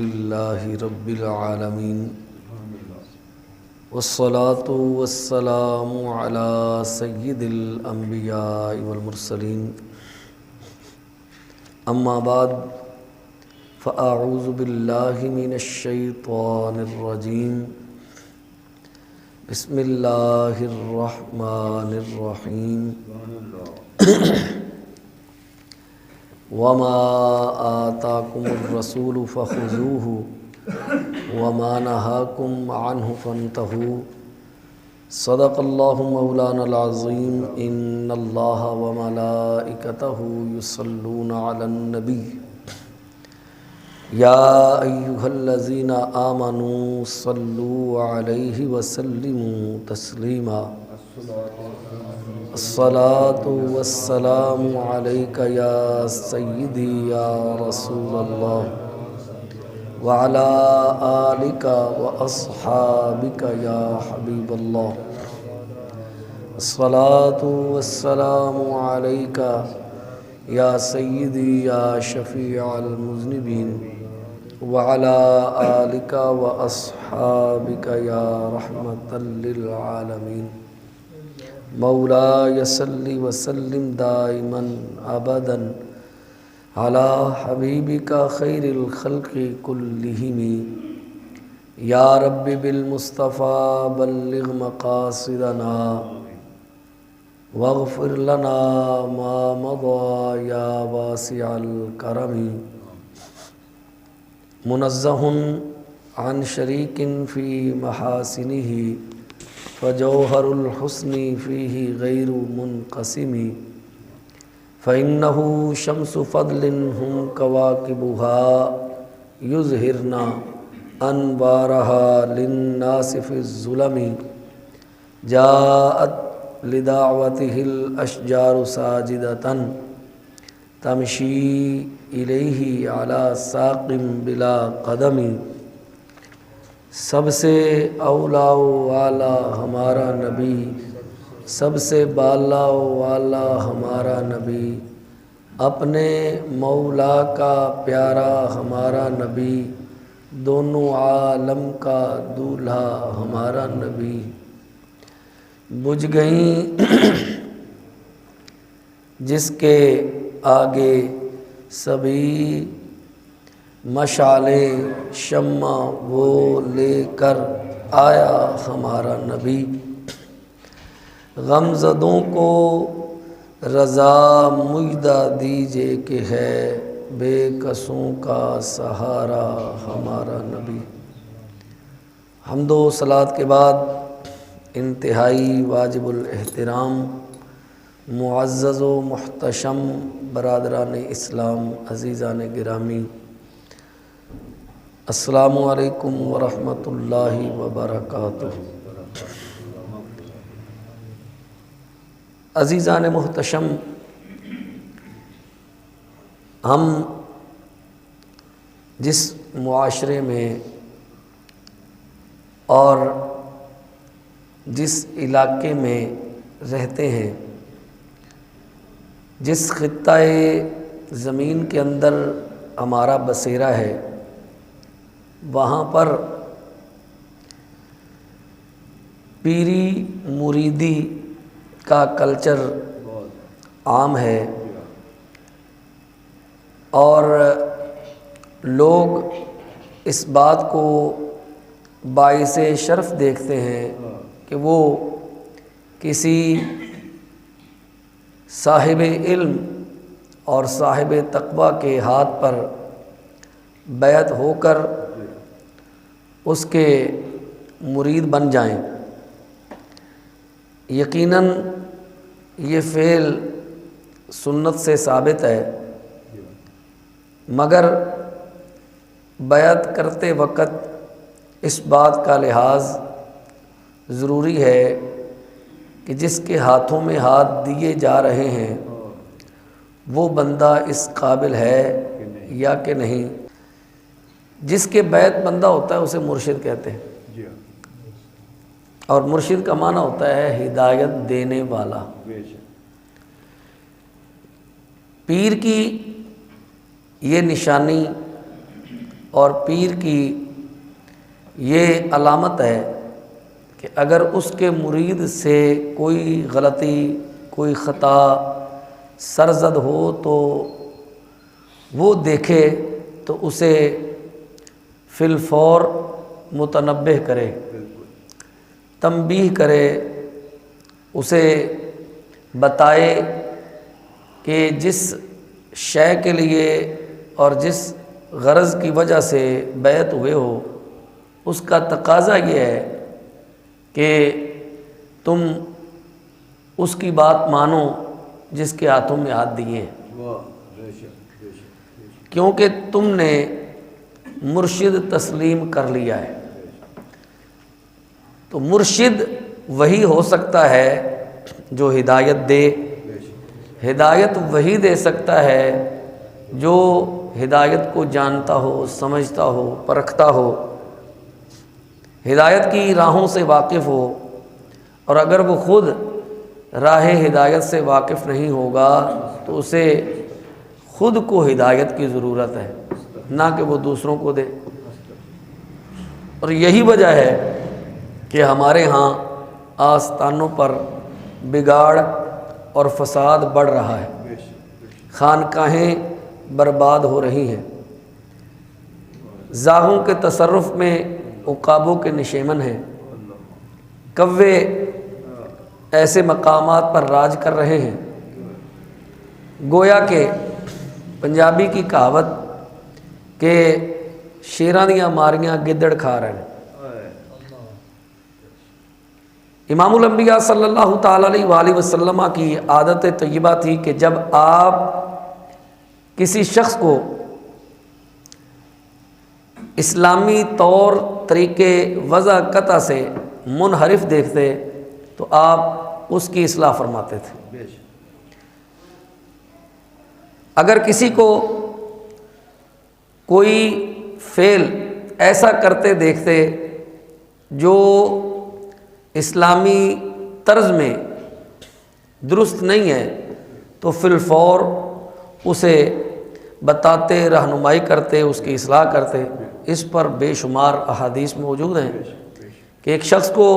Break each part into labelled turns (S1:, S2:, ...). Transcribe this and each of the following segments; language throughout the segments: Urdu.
S1: للہ رب العالمین والصلاة والسلام علی سید الانبیاء والمرسلین اما بعد فاعوذ باللہ من الشیطان الرجیم بسم اللہ الرحمن الرحیم وما آتاکم الرسول فخذوه وما نهاکم عنه فانتهوا صدق اللہ مولانا العظیم ان اللہ وملائکتہ یصلون علی النبی یا ایہا الذین آمنوا صلوا علیہ وسلموا تسلیما الصلاة والسلام علیک یا سیدی یا رسول اللہ وعلی آلک واصحابک یا حبیب اللہ الصلاة والسلام علیک یا سیدی یا شفیع المذنبین وعلی آلک واصحابک یا رحمۃ للعالمین مولا صلی وسلم دائما ابدا علی حبیبک خیر الخلق کلہم یا رب بالمصطفیٰ بلغ مقاصدنا واغفر لنا ما مضى یا واسع الکرم منزہ عن شریک فی محاسنہ فجوہر الحسن فیہ غیر منقسم فإنہ شمس فضل ہم کواکبها یظہرن انوارها للناس فی الظلم جاءت لدعوته الاشجار ساجدۃ تمشی الیہ علی ساق بلا قدم سب سے اولا والا ہمارا نبی سب سے بالا والا ہمارا نبی اپنے مولا کا پیارا ہمارا نبی دونوں عالم کا دولہا ہمارا نبی بجھ گئیں جس کے آگے سبھی مشعلیں شمع وہ لے کر آیا ہمارا نبی غمزدوں کو رضا مجدہ دیجے کہ ہے بے کسوں کا سہارا ہمارا نبی۔ حمد و صلوات کے بعد انتہائی واجب الاحترام معزز و محتشم برادران اسلام عزیزان گرامی، السلام علیکم ورحمۃ اللہ وبرکاتہ۔ عزیزان محتشم، ہم جس معاشرے میں اور جس علاقے میں رہتے ہیں، جس خطۂ زمین کے اندر ہمارا بسیرا ہے، وہاں پر پیری مریدی کا کلچر عام ہے اور لوگ اس بات کو باعث شرف دیکھتے ہیں کہ وہ کسی صاحب علم اور صاحب تقویٰ کے ہاتھ پر بیعت ہو کر اس کے مرید بن جائیں۔ یقیناً یہ فعل سنت سے ثابت ہے، مگر بیعت کرتے وقت اس بات کا لحاظ ضروری ہے کہ جس کے ہاتھوں میں ہاتھ دیے جا رہے ہیں وہ بندہ اس قابل ہے یا کہ نہیں۔ جس کے بیعت بندہ ہوتا ہے اسے مرشد کہتے ہیں، اور مرشد کا معنی ہوتا ہے ہدایت دینے والا۔ پیر کی یہ نشانی اور پیر کی یہ علامت ہے کہ اگر اس کے مرید سے کوئی غلطی کوئی خطا سرزد ہو تو وہ دیکھے تو اسے فی الفور متنبہ کرے، تنبیہ کرے، اسے بتائے کہ جس شے کے لیے اور جس غرض کی وجہ سے بیعت ہوئے ہو اس کا تقاضا یہ ہے کہ تم اس کی بات مانو جس کے ہاتھوں میں ہاتھ دیے ہیں، کیونکہ تم نے مرشد تسلیم کر لیا ہے۔ تو مرشد وہی ہو سکتا ہے جو ہدایت دے، ہدایت وہی دے سکتا ہے جو ہدایت کو جانتا ہو، سمجھتا ہو، پرکھتا ہو، ہدایت کی راہوں سے واقف ہو، اور اگر وہ خود راہ ہدایت سے واقف نہیں ہوگا تو اسے خود کو ہدایت کی ضرورت ہے، نہ کہ وہ دوسروں کو دے۔ اور یہی وجہ ہے کہ ہمارے ہاں آستانوں پر بگاڑ اور فساد بڑھ رہا ہے، خانقاہیں برباد ہو رہی ہیں، زاغوں کے تصرف میں عقابوں کے نشیمن ہیں، کوے ایسے مقامات پر راج کر رہے ہیں گویا کہ پنجابی کی کہاوت کہ شیراں دیاں ماریاں گدڑ کھا رہے ہیں۔ امام الانبیاء صلی اللہ تعالیٰ علیہ وآلہ وسلم کی عادت طیبہ تھی کہ جب آپ کسی شخص کو اسلامی طور طریقے وضع قطع سے منحرف دیکھتے تو آپ اس کی اصلاح فرماتے تھے۔ اگر کسی کو کوئی فعل ایسا کرتے دیکھتے جو اسلامی طرز میں درست نہیں ہے تو فی الفور اسے بتاتے، رہنمائی کرتے، اس کی اصلاح کرتے۔ اس پر بے شمار احادیث موجود ہیں کہ ایک شخص کو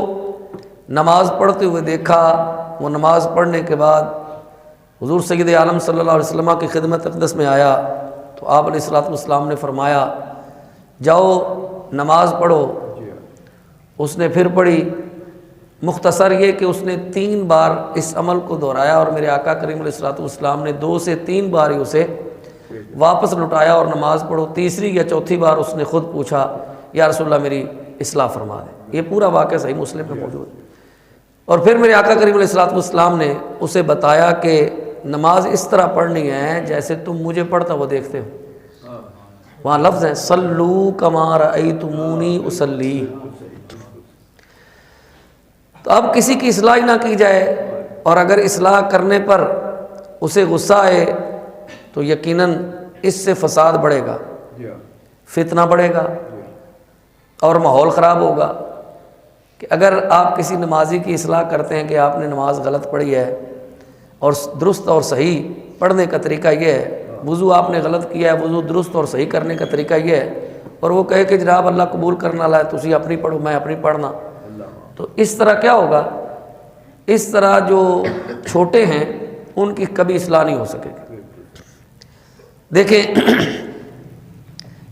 S1: نماز پڑھتے ہوئے دیکھا، وہ نماز پڑھنے کے بعد حضور سید عالم صلی اللہ علیہ وسلم کی خدمت اقدس میں آیا تو آپ علیہ الصلوۃ والسلام نے فرمایا جاؤ نماز پڑھو۔ اس نے پھر پڑھی، مختصر یہ کہ اس نے 3 بار اس عمل کو دہرایا اور میرے آقا کریم علیہ الصلوۃ والسلام نے 2 سے 3 بار ہی اسے واپس لٹایا اور نماز پڑھو۔ تیسری یا چوتھی بار اس نے خود پوچھا یا رسول اللہ میری اصلاح فرما دیں۔ یہ پورا واقعہ صحیح مسلم میں موجود ہے۔ اور پھر میرے آقا کریم علیہ الصلوۃ والسلام نے اسے بتایا کہ نماز اس طرح پڑھنی ہے جیسے تم مجھے پڑھتا وہ دیکھتے ہو۔ وہاں لفظ ہے صلو کما رأیتمونی اصلی۔ تو اب کسی کی اصلاح ہی نہ کی جائے، اور اگر اصلاح کرنے پر اسے غصہ آئے تو یقیناً اس سے فساد بڑھے گا، فتنہ بڑھے گا اور ماحول خراب ہوگا۔ کہ اگر آپ کسی نمازی کی اصلاح کرتے ہیں کہ آپ نے نماز غلط پڑھی ہے اور درست اور صحیح پڑھنے کا طریقہ یہ ہے، وضو آپ نے غلط کیا ہے، وضو درست اور صحیح کرنے کا طریقہ یہ ہے، اور وہ کہے کہ جناب اللہ قبول کرنے والا ہے، تسی اپنی پڑھو میں اپنی پڑھنا، تو اس طرح کیا ہوگا؟ اس طرح جو چھوٹے ہیں ان کی کبھی اصلاح نہیں ہو سکے گی۔ دیکھیں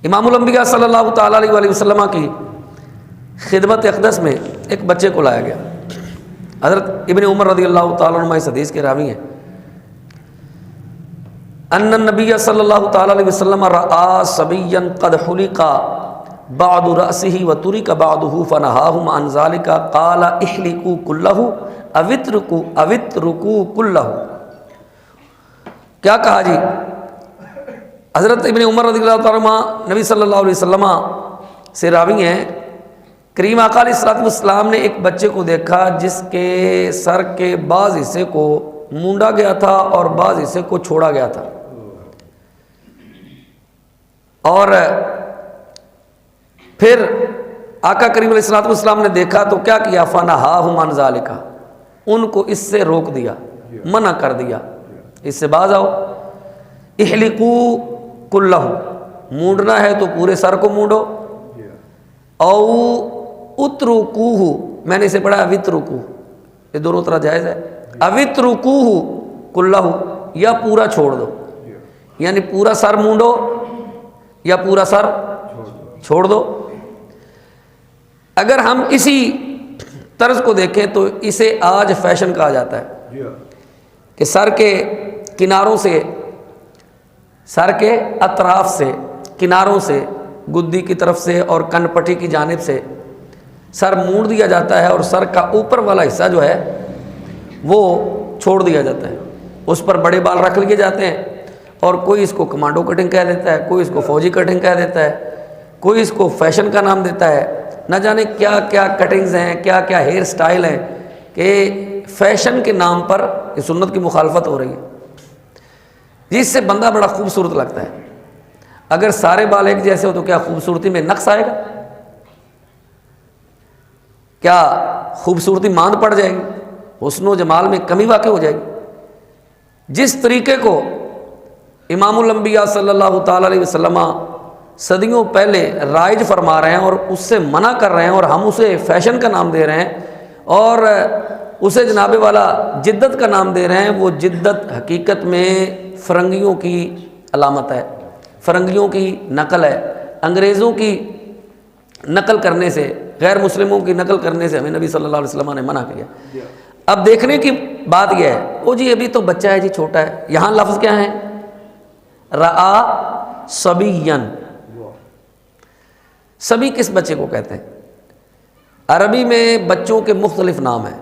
S1: امام الانبیاء صلی اللہ تعالیٰ علیہ وآلہ وسلم کی خدمت اقدس میں ایک بچے کو لایا گیا۔ حضرت ابن عمر رضی اللہ تعالیٰ عنہ اس حدیث کے راوی ہیں، ان النبی صلی اللہ تعالیٰ علیہ وسلم رأى صبیا قد حلق بعض رأسه وترك بعضه فنهاهم عن ذلك قال احلقوا كله او اتركوا كله۔ کیا کہا جی؟ حضرت ابن عمر رضی اللہ تعالیٰ عنہ نبی صلی اللہ علیہ وسلم سے راوی ہیں، کریم آقا علیہ الصلوۃ والسلام نے ایک بچے کو دیکھا جس کے سر کے بعض حصے کو مونڈا گیا تھا اور بعض حصے کو چھوڑا گیا تھا، اور پھر آقا کریم علیہ الصلوۃ والسلام نے دیکھا تو کیا کیا؟ فنہاہم عن ذالک، ان کو اس سے روک دیا، منع کر دیا، اس سے باز آؤ۔ احلقوا کلہ، مونڈنا ہے تو پورے سر کو مونڈو، او اترکوہ، میں نے اسے پڑھا اوترکوہ، یہ دونوں طرح جائز ہے، اوترکوہ کلہ، یا پورا چھوڑ دو، یعنی پورا سر مونڈو یا پورا سر چھوڑ دو۔ اگر ہم اسی طرز کو دیکھیں تو اسے آج فیشن کہا جاتا ہے کہ سر کے کناروں سے، سر کے اطراف سے، کناروں سے، گدی کی طرف سے اور کن پٹی کی جانب سے سر مونڈ دیا جاتا ہے، اور سر کا اوپر والا حصہ جو ہے وہ چھوڑ دیا جاتا ہے، اس پر بڑے بال رکھ لیے جاتے ہیں، اور کوئی اس کو کمانڈو کٹنگ کہہ دیتا ہے، کوئی اس کو فوجی کٹنگ کہہ دیتا ہے، کوئی اس کو فیشن کا نام دیتا ہے، نہ جانے کیا کیا کٹنگز ہیں، کیا کیا ہیئر سٹائل ہیں، کہ فیشن کے نام پر یہ سنت کی مخالفت ہو رہی ہے، جس سے بندہ بڑا خوبصورت لگتا ہے۔ اگر سارے بال ایک جیسے ہو تو کیا خوبصورتی میں نقص آئے گا؟ کیا خوبصورتی ماند پڑ جائے گی؟ حسن و جمال میں کمی واقع ہو جائے گی؟ جس طریقے کو امام الانبیاء صلی اللہ تعالیٰ علیہ وسلم صدیوں پہلے رائج فرما رہے ہیں اور اس سے منع کر رہے ہیں، اور ہم اسے فیشن کا نام دے رہے ہیں اور اسے جناب والا جدت کا نام دے رہے ہیں، وہ جدت حقیقت میں فرنگیوں کی علامت ہے، فرنگیوں کی نقل ہے، انگریزوں کی نقل کرنے سے، غیر مسلموں کی نقل کرنے سے ہمیں نبی صلی اللہ علیہ وسلم نے منع کیا۔ اب دیکھنے کی بات یہ ہے، وہ جی ابھی تو بچہ ہے جی، چھوٹا ہے، یہاں لفظ کیا ہے؟ رآ صبیًّا۔ صبی کس بچے کو کہتے ہیں؟ عربی میں بچوں کے مختلف نام ہیں۔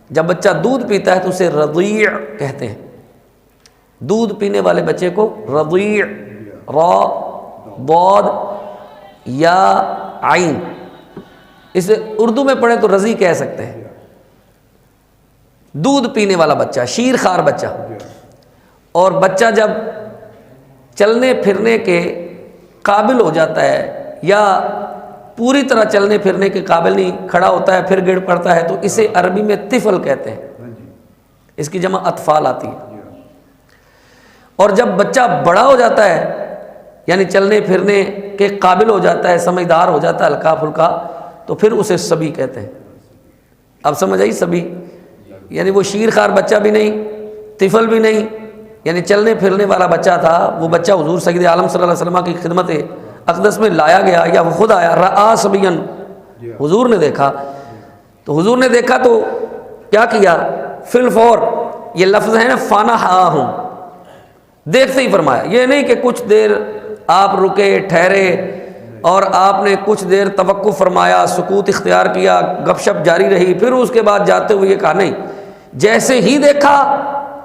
S1: جب بچہ دودھ پیتا ہے تو اسے رضیع کہتے ہیں، دودھ پینے والے بچے کو رضیع، را، ضاد یا عین، اسے اردو میں پڑھے تو رضی کہہ سکتے ہیں۔ دودھ پینے والا بچہ، شیر خوار بچہ۔ اور بچہ جب چلنے پھرنے کے قابل ہو جاتا ہے یا پوری طرح چلنے پھرنے کے قابل نہیں، کھڑا ہوتا ہے پھر گر پڑتا ہے، تو اسے عربی میں طفل کہتے ہیں، اس کی جمع اطفال آتی ہے۔ اور جب بچہ بڑا ہو جاتا ہے یعنی چلنے پھرنے کے قابل ہو جاتا ہے، سمجھدار ہو جاتا ہے ہلکا پھلکا، تو پھر اسے صبی کہتے ہیں۔ اب سمجھ آئی؟ صبی یعنی وہ شیر خوار بچہ بھی نہیں، طفل بھی نہیں، یعنی چلنے پھرنے والا بچہ تھا۔ وہ بچہ حضور سید عالم صلی اللہ علیہ وسلم کی خدمت اقدس میں لایا گیا، یا وہ خود آیا، رآ صبیًا، حضور نے دیکھا، تو حضور نے دیکھا تو کیا کیا؟ فی الفور، یہ لفظ ہے نا، فانحاہم، دیکھتے ہی فرمایا۔ یہ نہیں کہ کچھ دیر آپ رکے ٹھہرے اور آپ نے کچھ دیر توقف فرمایا، سکوت اختیار کیا، گپ شپ جاری رہی، پھر اس کے بعد جاتے ہوئے یہ کہا، نہیں، جیسے ہی دیکھا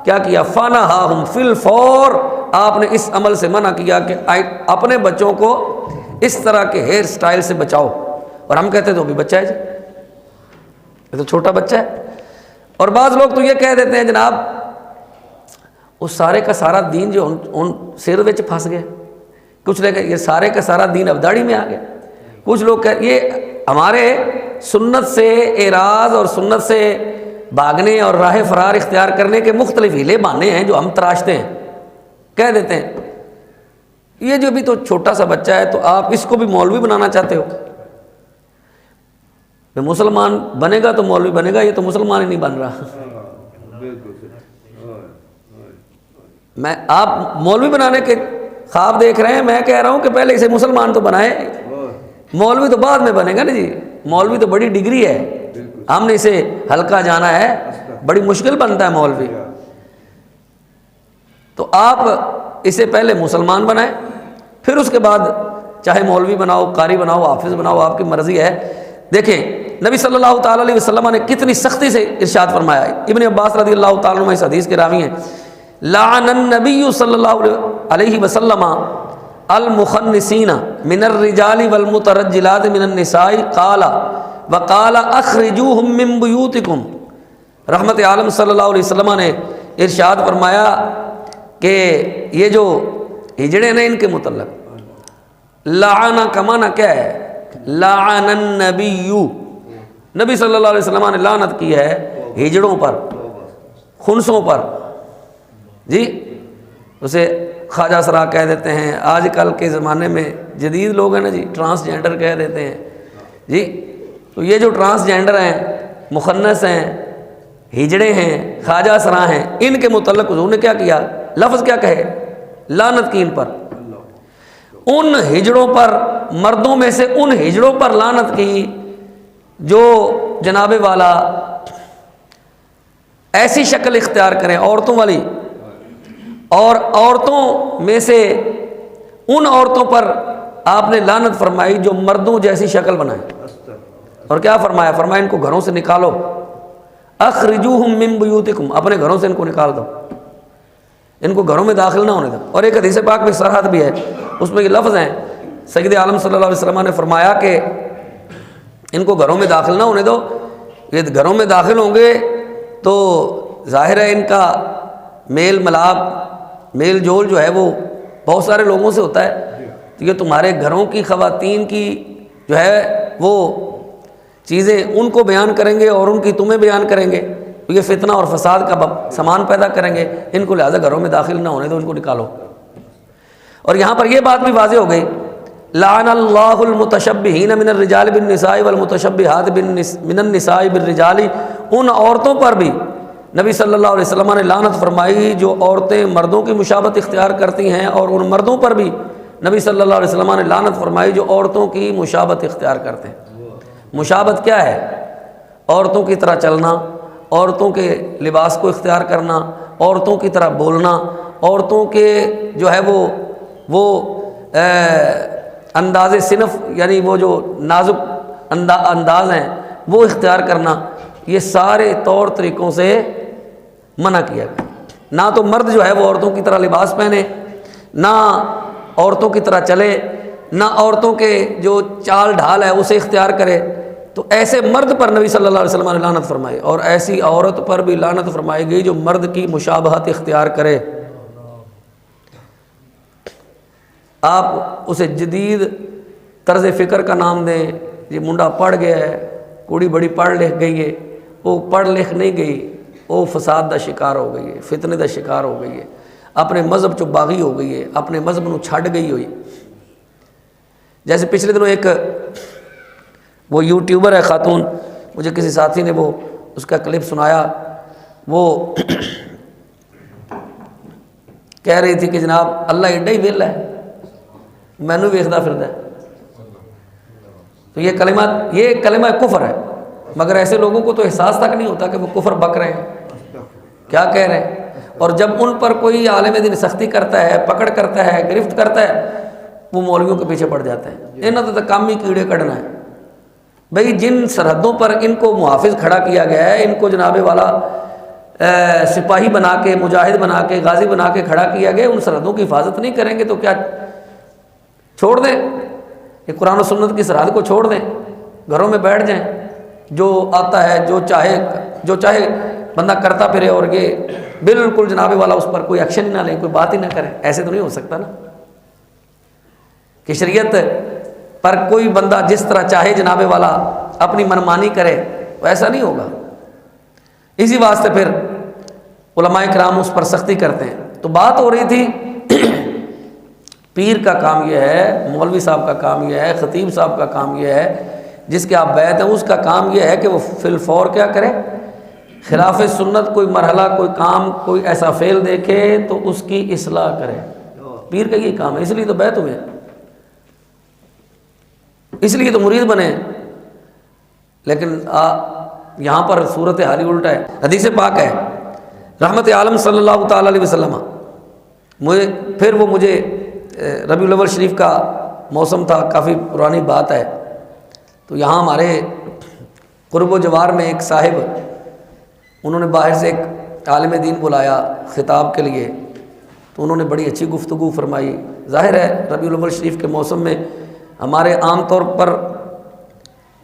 S1: کیا کیا؟ فانحاہم، فی الفور، آپ نے اس عمل سے منع کیا کہ اپنے بچوں کو اس طرح کے ہیئر سٹائل سے بچاؤ۔ اور ہم کہتے تو ابھی بچہ ہے جی، یہ تو چھوٹا بچہ ہے۔ اور بعض لوگ تو یہ کہہ دیتے ہیں جناب اس سارے کا سارا دین جو ان سر وچ پھنس گیا، کچھ لوگ یہ سارے کا سارا دین اب داڑھی میں آ گیا، کچھ لوگ کہ یہ ہمارے سنت سے اعراض اور سنت سے بھاگنے اور راہ فرار اختیار کرنے کے مختلف ہیلے بہانے ہیں جو ہم تراشتے ہیں، کہہ دیتے ہیں یہ جو بھی تو چھوٹا سا بچہ ہے تو آپ اس کو بھی مولوی بنانا چاہتے ہو؟ مسلمان بنے گا تو مولوی بنے گا، یہ تو مسلمان ہی نہیں بن رہا۔ میں آپ مولوی بنانے کے خواب دیکھ رہے ہیں، میں کہہ رہا ہوں کہ پہلے اسے مسلمان تو بنائے، مولوی تو بعد میں بنے گا نا جی، مولوی تو بڑی ڈگری ہے، ہم نے اسے ہلکا جانا ہے، بڑی مشکل بنتا ہے مولوی۔ تو آپ اسے پہلے مسلمان بنائیں، پھر اس کے بعد چاہے مولوی بناؤ، قاری بناؤ، حافظ بناؤ، آپ کی مرضی ہے۔ دیکھیں نبی صلی اللہ تعالیٰ علیہ وسلم نے کتنی سختی سے ارشاد فرمایا۔ ابن عباس رضی اللہ تعالیٰ عنہ اس حدیث کے راوی ہیں، لعن النبی صلی اللہ علیہ وسلم المخنثین من الرجال والمترجلات من النساء قال وقال اخرجوہم من بیوتکم۔ رحمت عالم صلی اللہ علیہ وسلم نے ارشاد فرمایا کہ یہ جو ہجڑے ہیں ان کے متعلق، لعن کا معنی کیا ہے؟ لعن النبی، نبی صلی اللہ علیہ وسلم نے لعنت کی ہے ہجڑوں پر، خنسوں پر، جی اسے خواجہ سرا کہہ دیتے ہیں، آج کل کے زمانے میں جدید لوگ ہیں نا جی، ٹرانسجینڈر کہہ دیتے ہیں جی۔ تو یہ جو ٹرانسجینڈر ہیں، مخنث ہیں، ہجڑے ہیں، خواجہ سرا ہیں، ان کے متعلق حضور نے کیا کیا؟ لفظ کیا کہے؟ لعنت کی ان پر، ان ہجڑوں پر، مردوں میں سے ان ہجڑوں پر لعنت کی جو جناب والا ایسی شکل اختیار کریں عورتوں والی، اور عورتوں میں سے ان عورتوں پر آپ نے لعنت فرمائی جو مردوں جیسی شکل بنائیں۔ اور کیا فرمایا؟ فرمایا ان کو گھروں سے نکالو، اخرجوہم من بیوتکم، اپنے گھروں سے ان کو نکال دو، ان کو گھروں میں داخل نہ ہونے دو۔ اور ایک حدیث پاک میں صراحت بھی ہے، اس میں یہ لفظ ہیں، سید عالم صلی اللہ علیہ وسلم نے فرمایا کہ ان کو گھروں میں داخل نہ ہونے دو، یہ گھروں میں داخل ہوں گے تو ظاہر ہے ان کا میل ملاپ، میل جول جو ہے وہ بہت سارے لوگوں سے ہوتا ہے، تو یہ تمہارے گھروں کی خواتین کی جو ہے وہ چیزیں ان کو بیان کریں گے اور ان کی تمہیں بیان کریں گے، تو یہ فتنہ اور فساد کا سامان پیدا کریں گے، ان کو لہذا گھروں میں داخل نہ ہونے دو، ان کو نکالو۔ اور یہاں پر یہ بات بھی واضح ہو گئی، لعن اللہ المتشبہین من الرجال بالنساء والمتشبہات من النساء بالرجال، ان عورتوں پر بھی نبی صلی اللہ علیہ وسلم نے لعنت فرمائی جو عورتیں مردوں کی مشابہت اختیار کرتی ہیں، اور ان مردوں پر بھی نبی صلی اللہ علیہ وسلم نے لعنت فرمائی جو عورتوں کی مشابہت اختیار کرتے ہیں۔ مشابہت کیا ہے؟ عورتوں کی طرح چلنا، عورتوں کے لباس کو اختیار کرنا، عورتوں کی طرح بولنا، عورتوں کے جو ہے وہ انداز صنف، یعنی وہ جو نازک انداز ہیں وہ اختیار کرنا، یہ سارے طور طریقوں سے منع کیا گیا۔ نہ تو مرد جو ہے وہ عورتوں کی طرح لباس پہنے، نہ عورتوں کی طرح چلے، نہ عورتوں کے جو چال ڈھال ہے اسے اختیار کرے۔ تو ایسے مرد پر نبی صلی اللہ علیہ وسلم نے لعنت فرمائی، اور ایسی عورت پر بھی لعنت فرمائی گئی جو مرد کی مشابہت اختیار کرے۔ آپ اسے جدید طرز فکر کا نام دیں، یہ منڈا پڑھ گیا ہے، کوڑی بڑی پڑھ لکھ گئی ہے، وہ پڑھ لکھ نہیں گئی، وہ فساد دا شکار ہو گئی ہے، فتنے دا شکار ہو گئی ہے، اپنے مذہب چو باغی ہو گئی ہے، اپنے مذہب نو چھڈ گئی ہوئی۔ جیسے پچھلے دنوں ایک وہ یوٹیوبر ہے خاتون، مجھے کسی ساتھی نے وہ اس کا کلپ سنایا، وہ کہہ رہی تھی کہ جناب اللہ ایڈا ہی ویلا ہے، مینوں ویکھدا پھردا ہے۔ تو یہ کلمہ کفر ہے، مگر ایسے لوگوں کو تو احساس تک نہیں ہوتا کہ وہ کفر بک رہے ہیں، کیا کہہ رہے ہیں۔ اور جب ان پر کوئی عالم دین سختی کرتا ہے، پکڑ کرتا ہے، گرفت کرتا ہے، وہ مولویوں کے پیچھے پڑ جاتے ہیں۔ انہوں نے تو کام ہی کیڑے کڑنا ہے۔ بھئی جن سرحدوں پر ان کو محافظ کھڑا کیا گیا ہے، ان کو جناب والا سپاہی بنا کے، مجاہد بنا کے، غازی بنا کے کھڑا کیا گیا، ان سرحدوں کی حفاظت نہیں کریں گے تو کیا چھوڑ دیں؟ یہ قرآن و سنت کی سرحد کو چھوڑ دیں، گھروں میں بیٹھ جائیں، جو آتا ہے جو چاہے بندہ کرتا پھرے، اور یہ بالکل جناب والا اس پر کوئی ایکشن ہی نہ لیں، کوئی بات ہی نہ کریں؟ ایسے تو نہیں ہو سکتا نا کہ شریعت پر کوئی بندہ جس طرح چاہے جناب والا اپنی منمانی کرے، ایسا نہیں ہوگا۔ اسی واسطے پھر علماء کرام اس پر سختی کرتے ہیں۔ تو بات ہو رہی تھی پیر کا کام یہ ہے، مولوی صاحب کا کام یہ ہے، خطیب صاحب کا کام یہ ہے، جس کے آپ بیعت ہیں اس کا کام یہ ہے کہ وہ فی الفور کیا کرے؟ خلاف سنت کوئی مرحلہ، کوئی کام، کوئی ایسا فعل دیکھے تو اس کی اصلاح کرے۔ پیر کا یہ کام ہے، اس لیے تو بیعت ہوئے، اس لیے تو مرید بنے۔ لیکن یہاں پر صورت حال ہی الٹا ہے۔ حدیث پاک ہے، رحمت عالم صلی اللہ تعالیٰ علیہ وسلم، مجھے ربیع الاول شریف کا موسم تھا، کافی پرانی بات ہے، تو یہاں ہمارے قرب و جوار میں ایک صاحب، انہوں نے باہر سے ایک عالم دین بلایا خطاب کے لیے، تو انہوں نے بڑی اچھی گفتگو فرمائی۔ ظاہر ہے ربیع الاول شریف کے موسم میں ہمارے عام طور پر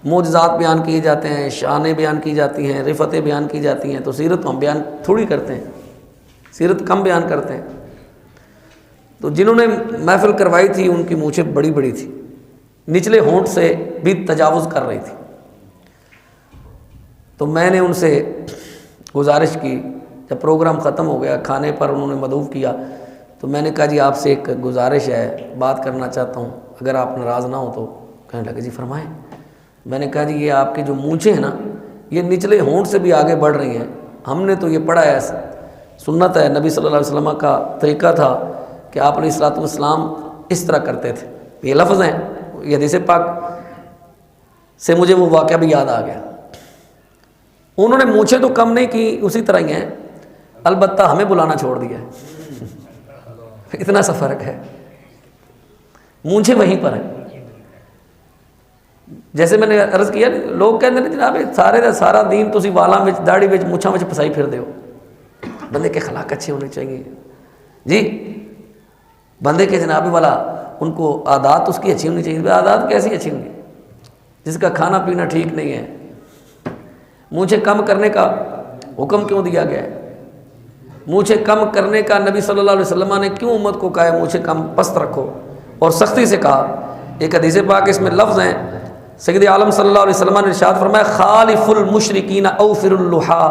S1: معجزات بیان کیے جاتے ہیں، شانیں بیان کی جاتی ہیں، رفتیں بیان کی جاتی ہیں، تو سیرت ہم بیان تھوڑی کرتے ہیں، سیرت کم بیان کرتے ہیں۔ تو جنہوں نے محفل کروائی تھی ان کی مونچھیں بڑی بڑی تھی، نچلے ہونٹ سے بھی تجاوز کر رہی تھی۔ تو میں نے ان سے گزارش کی، جب پروگرام ختم ہو گیا، کھانے پر انہوں نے مدعو کیا، تو میں نے کہا جی آپ سے ایک گزارش ہے، بات کرنا چاہتا ہوں، اگر آپ ناراض نہ ہو تو۔ کہنے لگے جی فرمائیں۔ میں نے کہا جی یہ آپ کی جو مونچھیں ہیں نا، یہ نچلے ہونٹ سے بھی آگے بڑھ رہی ہیں، ہم نے تو یہ پڑھا ہے، سنت ہے، نبی صلی اللہ علیہ وسلم کا طریقہ تھا کہ آپ علیہ الصلوۃ والسلام اس طرح کرتے تھے۔ یہ لفظ ہیں، یہ حدیث پاک سے مجھے وہ واقعہ بھی یاد آ گیا۔ انہوں نے مونچھیں تو کم نہیں کی، اسی طرح ہی ہیں، البتہ ہمیں بلانا چھوڑ دیا ہے، اتنا سا فرق ہے، مونچھیں وہیں پر ہیں۔ جیسے میں نے عرض کیا، لوگ کہتے ہیں جناب سارے دا سارا دین تسی والاں وچ داڑھی وچ مونچھاں وچ پھسائی پھر دیو، بندے کے اخلاق اچھے ہونے چاہیے جی، بندے کے جناب والا ان کو عادات اس کی اچھی ہونی چاہیے۔ عادات کیسی اچھی ہوں گی جس کا کھانا پینا ٹھیک نہیں ہے؟ مونچھیں کم کرنے کا حکم کیوں دیا گیا ہے؟ مونچھیں کم کرنے کا نبی صلی اللہ علیہ وسلم نے کیوں امت کو کہا ہے مونچھیں کم پست رکھو اور سختی سے کہا؟ ایک حدیث پاک اس میں لفظ ہیں، سید عالم صلی اللہ علیہ وسلم نے ارشاد فرمایا خالف المشرکین اوفر اللحا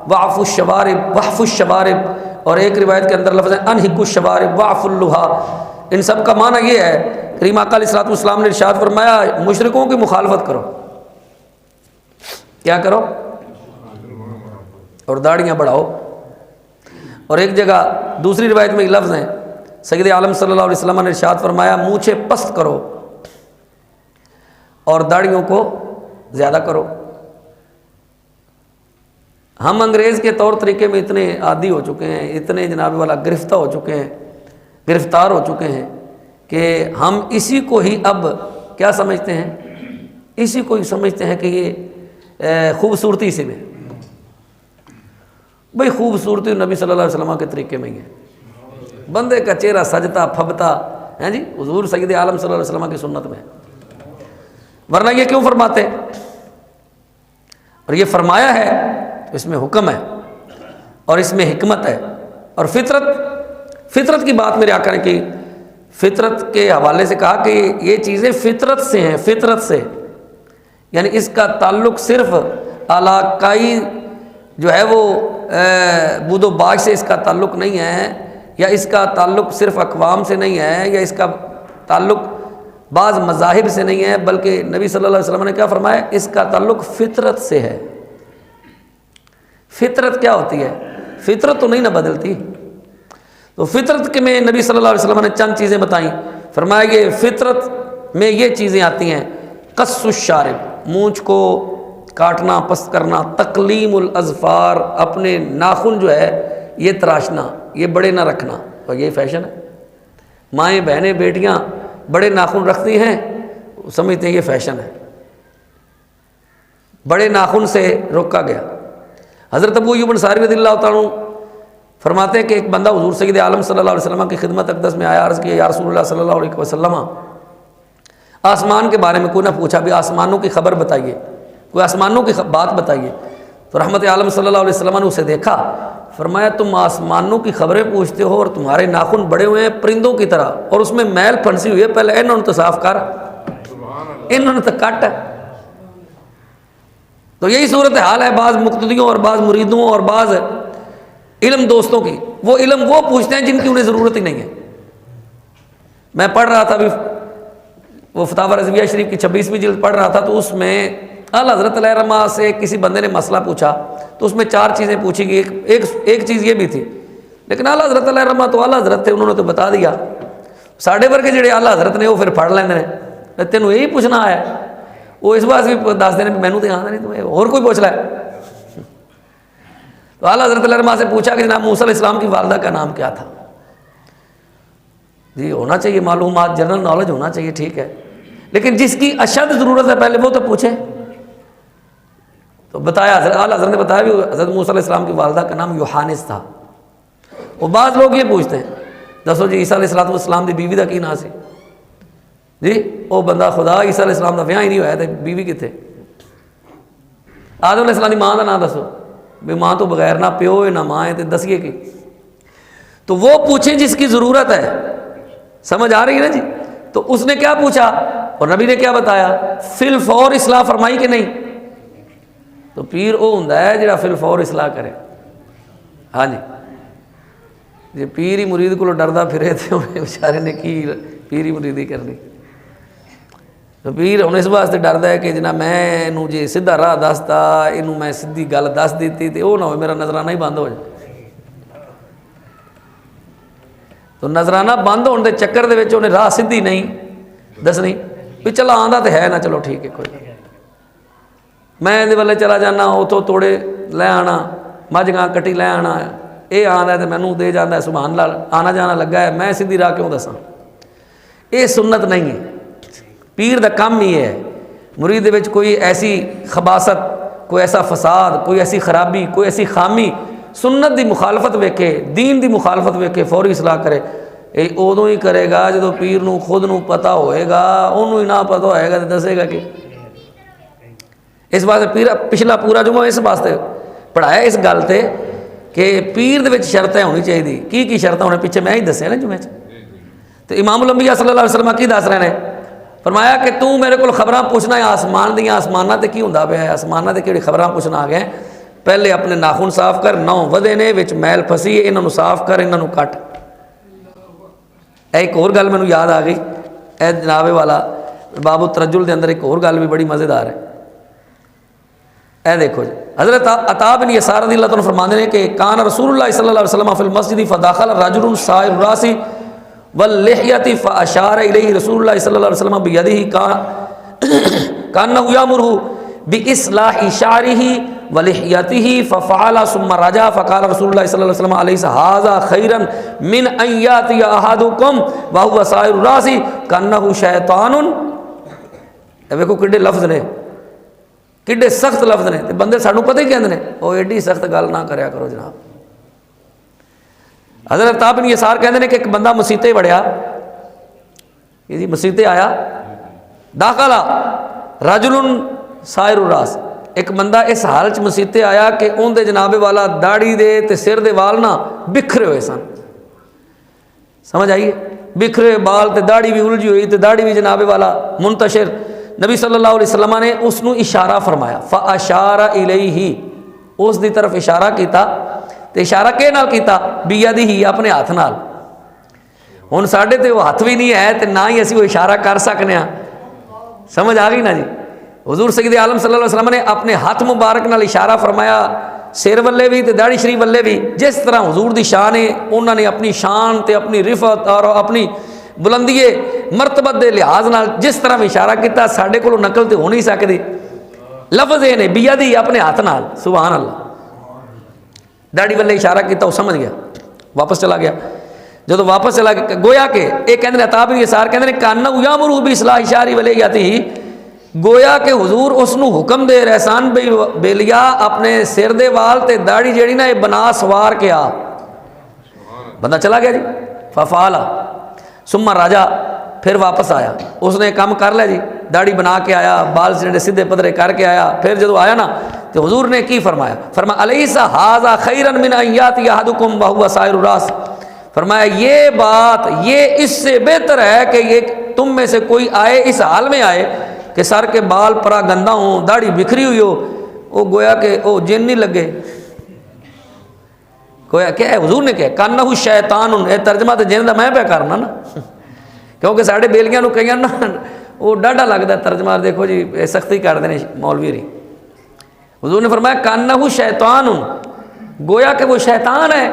S1: واعف الشوارب واحف الشوارب، اور ایک روایت کے اندر لفظ ہے انحک الشوارب واعف اللحا۔ ان سب کا معنی یہ ہے، کریم آقا علیہ الصلوۃ والسلام نے ارشاد فرمایا مشرکوں کی مخالفت کرو، کیا کرو؟ اور داڑیاں بڑھاؤ۔ اور ایک جگہ دوسری روایت میں لفظ ہیں، سید عالم صلی اللہ علیہ وسلم نے ارشاد فرمایا مونچھیں پست کرو اور داڑھیوں کو زیادہ کرو۔ ہم انگریز کے طور طریقے میں اتنے عادی ہو چکے ہیں، اتنے جناب والا گرفتہ ہو چکے ہیں، گرفتار ہو چکے ہیں کہ ہم اسی کو ہی اب کیا سمجھتے ہیں؟ اسی کو ہی سمجھتے ہیں کہ یہ خوبصورتی سے میں بھئی خوبصورتی نبی صلی اللہ علیہ وسلم کے طریقے میں ہی ہے، بندے کا چہرہ سجتا پھبتا ہے جی حضور سید عالم صلی اللہ علیہ وسلم کی سنت میں، ورنہ یہ کیوں فرماتے؟ اور یہ فرمایا ہے تو اس میں حکم ہے اور اس میں حکمت ہے، اور فطرت کی بات میرے آقا نے کی، فطرت کے حوالے سے کہا کہ یہ چیزیں فطرت سے ہیں، فطرت سے، یعنی اس کا تعلق صرف علاقائی جو ہے وہ بود و باش سے اس کا تعلق نہیں ہے، یا اس کا تعلق صرف اقوام سے نہیں ہے، یا اس کا تعلق بعض مذاہب سے نہیں ہے، بلکہ نبی صلی اللہ علیہ وسلم نے کیا فرمایا؟ اس کا تعلق فطرت سے ہے۔ فطرت کیا ہوتی ہے؟ فطرت تو نہیں نہ بدلتی، تو فطرت کے میں نبی صلی اللہ علیہ وسلم نے چند چیزیں بتائیں، فرمایا کہ فطرت میں یہ چیزیں آتی ہیں، قص الشارب، مونچھ کو کاٹنا پست کرنا، تقلیم الاظفار، اپنے ناخن جو ہے یہ تراشنا، یہ بڑے نہ رکھنا، اور یہ فیشن ہے، مائیں بہنیں بیٹیاں بڑے ناخن رکھتی ہیں، سمجھتے ہیں یہ فیشن ہے، بڑے ناخن سے روکا گیا۔ حضرت ابو ایوب انصاری رضی اللہ تعالیٰ عنہ فرماتے ہیں کہ ایک بندہ حضور سید عالم صلی اللہ علیہ وسلم کی خدمت اقدس میں آیا، عرض کیا یا رسول اللہ صلی اللہ علیہ وسلم آسمان کے بارے میں کوئی نہ پوچھا، بھی آسمانوں کی خبر بتائیے، کوئی آسمانوں کی بات بتائیے۔ تو رحمت عالم صلی اللہ علیہ وسلم نے اسے دیکھا، فرمایا تم آسمانوں کی خبریں پوچھتے ہو اور تمہارے ناخن بڑے ہوئے ہیں پرندوں کی طرح، اور اس میں میل پھنسی ہوئی ہے، پہلے انہوں نے تو صاف کر، انہوں نے تو کٹ۔ تو یہی صورت حال ہے بعض مقتدیوں اور بعض مریدوں اور بعض علم دوستوں کی، وہ علم وہ پوچھتے ہیں جن کی انہیں ضرورت ہی نہیں ہے۔ میں پڑھ رہا تھا ابھی وہ فتاوی رضویہ شریف کی 26ویں جلد پڑھ رہا تھا، تو اس میں اعلیٰ حضرت علیہ رحمہ سے کسی بندے نے مسئلہ پوچھا، تو اس میں 4 چیزیں پوچھی گئی، ایک چیز یہ بھی تھی، لیکن اعلیٰ حضرت علیہ رحمہ تو اعلیٰ حضرت تھے، انہوں نے تو بتا دیا، ساڈے ورگے جڑے اعلیٰ حضرت نے وہ پھر پڑھ لیندے نے، تینوں یہی پوچھنا ہے، وہ اس بات بھی دس دینے مینوں تو آتا نہیں، تمہیں اور کوئی پوچھ لے۔ تو اعلیٰ حضرت علیہ رحمہ سے پوچھا کہ جناب موسیٰ علیہ السلام کی والدہ کا نام کیا تھا؟ جی ہونا چاہیے معلومات، جنرل نالج ہونا چاہیے، ٹھیک ہے، لیکن جس کی اشد ضرورت ہے پہلے وہ تو پوچھے۔ تو بتایا اعلیٰ حضرت نے بتایا بھی حضرت موسیٰ علیہ السلام کی والدہ کا نام یوحانس تھا۔ وہ بعض لوگ یہ پوچھتے ہیں دسو جی عیسیٰ علیہ السلام دی بیوی دا کی نام سی؟ جی وہ بندہ خدا عیسیٰ علیہ السلام دا ویاہ ہی نہیں ہوا تو بیوی کتنے؟ آدم علیہ السلام دی ماں دا نام دسو، بھی ماں تو بغیر نہ پیو ہے نہ ماں ہے، تو دسیے کی؟ تو وہ پوچھیں جس کی ضرورت ہے، سمجھ آ رہی ہے نا جی؟ تو اس نے کیا پوچھا اور نبی نے کیا بتایا؟ فی الفور اصلاح فرمائی کہ نہیں؟ تو پیر وہ ہوں ہے جڑا فی الفور اصلاح کرے۔ ہاں جی جی پیر ہی مرید کو ڈردا پھرے تو انہیں بیچارے نے کی پیری مریدی کرنی. تو پیر ہوں اس واسطے ڈردا ہے کہ جناب میں انہوں جی سیدھا راہ دستا انہوں میں سیدھی گل دس دیتی تو وہ نہ ہو میرا نظرانہ ہی بند ہو جائے. تو نظرانہ بند ہونے کے چکر دے وچ انہیں راہ سیدھی نہیں دسنی بھی چلا آندا تو ہے نا چلو ٹھیک ہے کوئی میں یہ والے چلا جانا اتوں توڑے لے آنا مجھ گاں کٹی لے آنا یہ آندا ہے تو مینوں دے جانا ہے سبحان اللہ آنا جانا لگا ہے میں سیدھی راہ کیوں دساں. یہ سنت نہیں ہے. پیر دا کام ہی ہے مرید دے وچ کوئی ایسی خباثت کوئی ایسا فساد کوئی ایسی خرابی کوئی ایسی خامی سنت دی مخالفت ویکھے دین دی مخالفت ویکھے فوری اصلاح کرے. یہ ادوں ہی کرے گا جدوں پیر نو خود نو پتہ ہوئے گا انہوں ہی نہ پتہ ہوئے گا تو دسے گا کہ اس واسطے پیر پچھلا پورا جمعہ اس واسطے پڑھایا اس گل تے کہ پیر دے وچ شرطیں ہونی چاہیے. کی شرطیں ہونے پیچھے میں ہی دسیا نا جمعے تو امام الانبیاء صلی اللہ علیہ وسلم کی دس رہے ہیں فرمایا کہ تو میرے کو خبراں پوچھنا ہے آسمان دیاں آسمانہ تے کی ہوندا پیا ہے آسمانہ تے کیڑی خبراں پوچھنا آ گئے پہلے اپنے ناخن صاف کر 9 ودے نے وچ میل پھسی انہاں نوں صاف کر انہاں نوں کٹ. ایک اور گل مینوں یاد آ گئی اے جناب والا باب الترجل دے اندر ایک اور گل بھی بڑی مزیدار ہے. اے دیکھو جی حضرت عطا بن یسار رضی اللہ عنہ فرماتے ہیں کہ کان رسول اللہ صلی اللہ علیہ وسلم فی المسجد فدخل رجل سائر الراس واللحیۃ فاشار الیہ رسول اللہ صلی اللہ علیہ وسلم بیدہ کانہ یامرہ باصلاح شعرہ ولحیتہ ففعل ثم رجع فقال رسول اللہ صلی اللہ علیہ وسلم الیس ھذا خیرا من ان یاتی احدکم وهو سائر الراس کانہ شیطان. دیکھو کڈے لفظ نے کڈے سخت لفظ نے تے بندے سانوں پتہ ہی کہندے نے او ایڈی سخت گل نہ کریا کرو جناب. حضرت عطا بن یسار کہندے نے کہ ایک بندہ مسیتے وڑیا یہ مسیتے آیا داخلہ رجل سائر الراس ایک بندہ اس حال چ مسیتے آیا کہ اون دے جناب والا داڑھی دے تے سر دے وال نہ بکھرے ہوئے سن. سمجھ آئیے بکھرے بال تے داڑھی بھی الجھی ہوئی تے داڑھی بھی جناب والا منتشر. نبی صلی اللہ علیہ وسلم نے اس نو اشارہ فرمایا فاشار الیہ اس دی طرف اشارہ کیتا تے اشارہ کے نال کیتا بیدہ ہی اپنے ہاتھ نال. ہن ساڈے تے وہ ہاتھ بھی نہیں ہے تے نہ ہی اسی وہ اشارہ کر سکنے ہاں. سمجھ آ گئی نا جی. حضور سید عالم صلی اللہ علیہ وسلم نے اپنے ہاتھ مبارک نال اشارہ فرمایا سر والے بھی تے داڑھی شریف والے بھی جس طرح حضور دی شان ہے انہوں نے اپنی شان تے اپنی رفعت اور اپنی بلندی مرتبت دے لحاظ نال جس طرح بھی اشارہ کیتا ساڈے کولوں نقل تے ہو نہیں سکدی. لفظ یہ نے بیدی اپنے ہاتھ نال سبحان اللہ داڑھی والے اشارہ کیتا وہ سمجھ گیا واپس چلا گیا. جدو واپس چلا گیا گویا کہ یہ کہندے عطا بن یسار کہندے نے کانہ یامرہ باصلاح شعرہ ولیہتہ گویا کہ حضور اس نو حکم دے رہے سن بے لیا اپنے سر دے وال تے داڑھی جیڑی نا یہ بنا سوار کے آ. بندہ چلا گیا جی ففعل ثم رجع پھر واپس آیا اس نے کام کر لیا جی داڑھی بنا کے آیا بال جڑے سیدھے پدرے کر کے آیا. پھر جدو آیا نا تو حضور نے کی فرمایا فرمایا الیس ھذا خیرا من ان یاتی احدکم وهو سائر الراس فرمایا یہ بات یہ اس سے بہتر ہے کہ یہ تم میں سے کوئی آئے اس حال میں آئے کہ سر کے بال پرا گندا ہوں داڑھی بکھری ہوئی ہو وہ گویا کہ وہ جن نہیں لگے. گویا کیا ہے حضور نے کہا کانہ شیطان. اے ترجمہ تو جن دا میں پہ کرنا نا کیونکہ ساڑھے بیلیاں نو کہیں نا وہ ڈاڈا لگتا ہے ترجمہ دیکھو جی سختی کر دینے مولوی ری. حضور نے فرمایا کانہ شیطان گویا کہ وہ شیطان ہے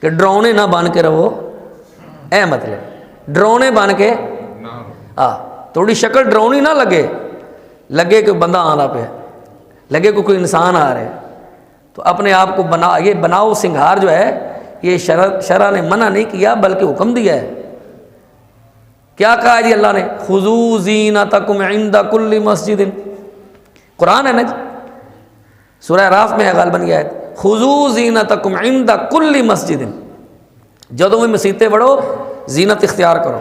S1: کہ ڈرونے نہ بن کے رہو. اے مطلب ڈرونے بن کے تھوڑی شکل ڈرونی نہ لگے کہ بندہ آنا پہ لگے کہ کوئی انسان آ رہے تو اپنے آپ کو یہ بناؤ سنگھار جو ہے یہ شرع نے منع نہیں کیا بلکہ حکم دیا ہے. کیا کہا جی اللہ نے خذوا زینتکم عند کل مسجد قرآن ہے نا جی سورہ اعراف میں ہے غالباً یہ آیت خذوا زینتکم عند کل مسجد جدوں بھی مسیتے وڑو زینت اختیار کرو.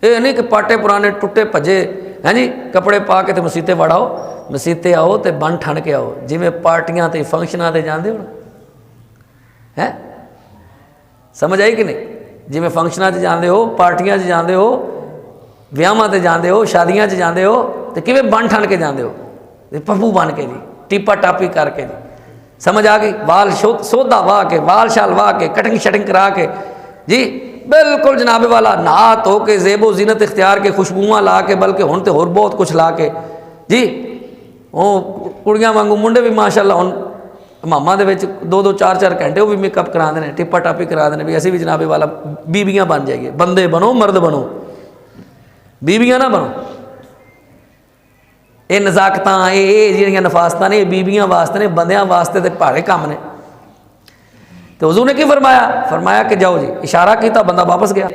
S1: یہ نہیں کہ پاٹے پرانے ٹوٹے بھجے ہیں جی کپڑے پا کے تے مسیتے وڑاؤ مسیتے آؤ تے بن ٹھن کے آؤ جی میں پارٹیاں تے فنکشناں تے جاندے ہو ہیں سمجھ آئی کہ نہیں جی میں فنکشناں تے جاندے ہو پارٹیاں تے جاندے ہو ویاہاں تے جاندے ہو شادیاں تے جاندے ہو تے کیویں بن ٹھن کے جاندے ہو پپو بن کے جی ٹیپا ٹاپی کر کے جی سمجھ آ گئی؟ وال سودا واہ کے، وال شال واہ کے، کٹنگ شٹنگ کرا کے جی بالکل جناب والا نہا دھو کے زیب و زینت اختیار کے، خوشبوواں لا کے، بلکہ ہن تے ہور بہت کچھ لا کے جی وہ کڑیاں وانگو منڈے بھی ماشاءاللہ ہن ماما دے وچ 2-2 4-4 گھنٹے وہ بھی میک اپ کرا دے، ٹپا ٹاپی کرا دے بھی اسی بھی جناب والا بیبیاں بن جائیے۔ بندے بنو، مرد بنو، بیبیاں نہ بنو۔ یہ نزاکتاں یہ جہاں نفاستاں نے یہ بیبیاں واسطے نے، بندیاں واسطے تے بھاڑے کام نے۔ تو حضور نے کی فرمایا؟ فرمایا کہ جاؤ جی، اشارہ کیتا، بندہ واپس گیا۔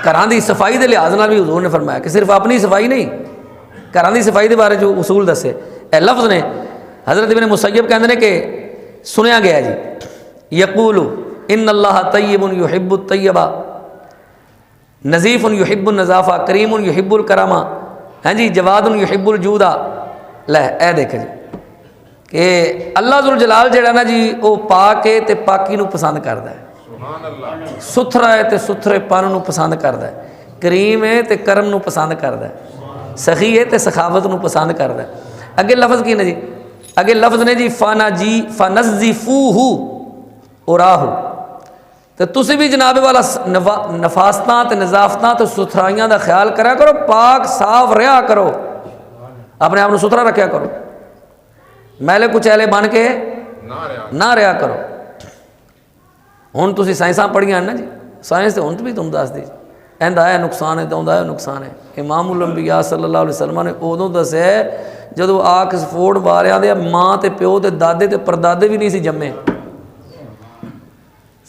S1: گھراں دی صفائی دے لحاظ نال بھی حضور نے فرمایا کہ صرف اپنی صفائی نہیں، گھراں دی صفائی دے بارے جو اصول دسے اے لفظ نے۔ حضرت ابن مسیب کہندے نے کہ سنیا گیا جی، یقول ان اللہ طیب یحب الطیبہ، نظیف یحب النظافہ، کریم یحب الکرامہ، ہاں جی، جواد یحب الجودہ۔ لے اے دیکھے جی کہ اللہ ذوالجلال جڑا نا جی وہ پاک ہے تے پاکی نو پسند کردا ہے، سبحان اللہ، ستھرا ہے تے ستھرے پن نو پسند کردا ہے، کریم ہے تے کرم نو پسند کردا ہے، سخی ہے تے سخاوت نو پسند کردا ہے۔ اگے لفظ کی نے جی؟ اگے لفظ نے جی فنزفوہ اوراہ، تو تسی بھی جناب والا نفاستاں تے نظافتاں تے ستھرائیاں دا خیال کریا کرو، پاک صاف رہا کرو، اپنے آپ کو ستھرا رکھیا کرو، میلے کچیلے بن کے نہ رہا کرو۔ ہن تسی سائنساں پڑھیاں نا جی، سائنس تے ہن بھی تم دس دی ایندا ہے نقصان ہے تے اوندا ہے نقصان ہے۔ امام الانبیاء صلی اللہ علیہ وسلم نے ادوں دسیا جدو آکسفورڈ والیاں دے ماں تے پیو تے دادے تے پردادے بھی نہیں سی جمے۔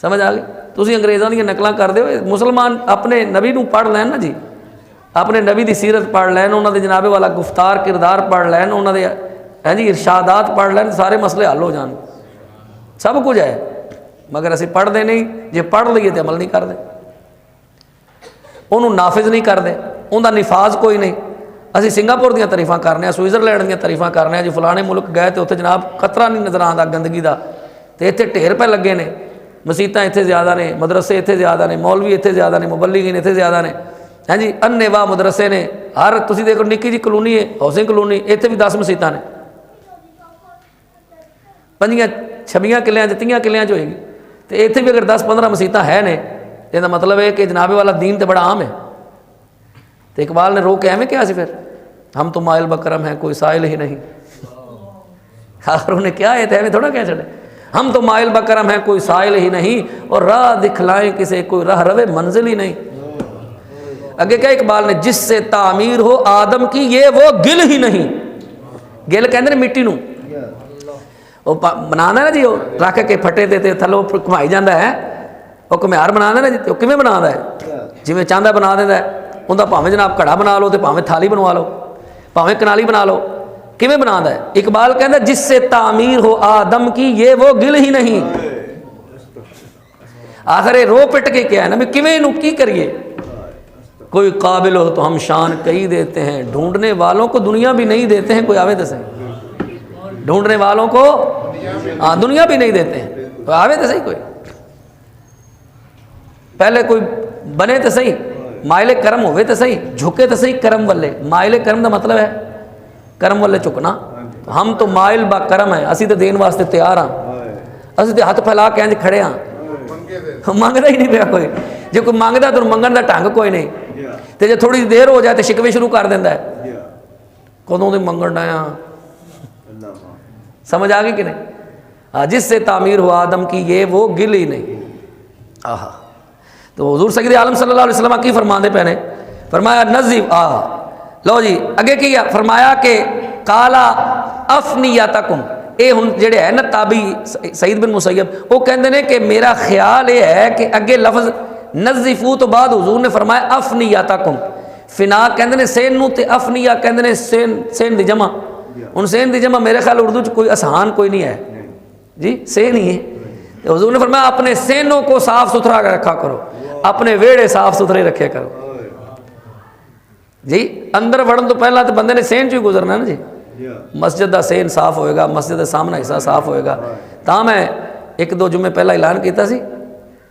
S1: سمجھ آ گئی؟ تسی انگریزاں دی نقلاں کردے ہو، مسلمان اپنے نبی نو پڑھ لین نا جی، اپنے نبی دی سیرت پڑھ لین، انہاں دے جناب والا گفتار کردار پڑھ لین، انہاں دے ہاں جی ارشادات پڑھ لین، سارے مسئلے حل ہو جان۔ سب کچھ ہے مگر اسی پڑھ دے نہیں، جے پڑھ لئیے تے عمل نہیں کردے، انہوں نافذ نہیں کردے، ان دا نفاذ کوئی نہیں۔ اسی سنگاپور دیاں تعریفاں کرنے ہیں، سوئٹزرلینڈ دیاں تعریفاں کرنے ہیں جی، فلانے ملک گئے تے اتنے جناب قطرہ نہیں نظر آندا گندگی دا، تے اتنے ڈھیر پہ لگے نے، مسیتاں اتنے زیادہ نے، مدرسے اتنے زیادہ نے، مولوی اتنے زیادہ نے، مبلغین اتنے زیادہ نے، ہاں جی انے واہ مدرسے نے، ہر تسی دیکھو نکی جی کلونی ہے ہاؤسنگ کلونی، اتنے بھی 10 مسیتاں نے، 5-6 کلیاں 30 کلیاں ہوئے گی، تو اتنے بھی اگر 10-15 مسیتاں ہے نے، یہ دا مطلب ہے کہ جناب والا دین تے بڑا عام ہے۔ تو اقبال نے رو کے ایویں کیا سی پھر، ہم تو مائل بکرم ہیں کوئی سائل ہی نہیں، آخر انہیں کیا ہے ایویں تھوڑا کہہ چھڑے، ہم تو مائل بکرم ہیں کوئی سائل ہی نہیں، اور راہ دکھلائیں کسے کوئی راہ روے منزل ہی نہیں۔ اگے کیا اقبال نے، جس سے تعمیر ہو آدم کی یہ وہ گل ہی نہیں، گل کہندے نے مٹی نو، وہ بنانا نا جی، وہ رکھ کے پھٹے دیتے تھلو گھمائی جاتا ہے، وہ کمیار بنا دینا جی، وہ کیویں بنا ہے جی چاہتا بنا دینا ہے، انہوں پاویں جناب کڑا بنا لو تو پاویں تھالی بنوا لو، پاویں کنالی بنا لو، کیویں بنا ہے؟ اقبال کہتا ہے جس سے تعمیر ہو آدم کی یہ وہ گل ہی نہیں۔ آخر رو پٹ کے کیا ہے نا بھی کیویں نو کی کریے، کوئی قابل ہو تو ہم شان کئی دیتے ہیں، ڈھونڈنے والوں کو دنیا بھی نہیں دیتے ہیں، کوئی آوے تو صحیح، ڈھونڈنے والوں کو دنیا بھی نہیں دیتے ہیں، کوئی آوے تو صحیح، کوئی پہلے کوئی بنے تو صحیح، مائل کرم ہوئے تو صحیح، جھکے تو صحیح کرم والے۔ مائل کرم دا مطلب ہے کرم والے چکنا، ہم تو مائل با کرم ہیں، اسی تو دین واسطے تیار ہاں، اسی تو ہاتھ پھیلا کے کھڑے ہاں، مانگدا ہی نہیں پیا کوئی، جے کوئی مانگدا تو منگن دا ڈھنگ کوئی نہیں، تے جے تھوڑی دیر ہو جائے تو شکوے شروع کر دیندا ہے، کدوں دے منگن آیا، سمجھ آ گئی کہ نہیں؟ جس سے تعمیر ہو آدم کی یہ وہ گل ہی نہیں۔ آہا، تو حضور سید عالم صلی اللہ علیہ وسلم کی فرماندے پہنے، فرمایا نظیف لو جی اگے کیا فرمایا کہ کالا افنیاتکم، اے ہن جڑے ہے نا تابعی سعید بن مسیب، وہ کہندے نے کہ میرا خیال یہ ہے کہ اگے لفظ نظفو تو بعد حضور نے فرمایا افنیاتکم، فنا کہندے نے سین نو تے افنیا کہندے نے سین دی جمع، ان سین دی جمع میرے خیال اردو چ کوئی آسان کوئی نہیں ہے جی، سین ہی ہے۔ حضور نے فرمایا اپنے سینوں کو صاف ستھرا رکھا کرو، اپنے ویڑے صاف ستھرے رکھے کرو جی، اندر وڑن تو پہلا تو بندے نے سین چو گزرنا نا جی، مسجد دا سین صاف ہوئے گا، مسجد دا سامنا حصہ صاف ہوئے گا۔ تا میں 1-2 جمعے پہلا اعلان کیتا سی،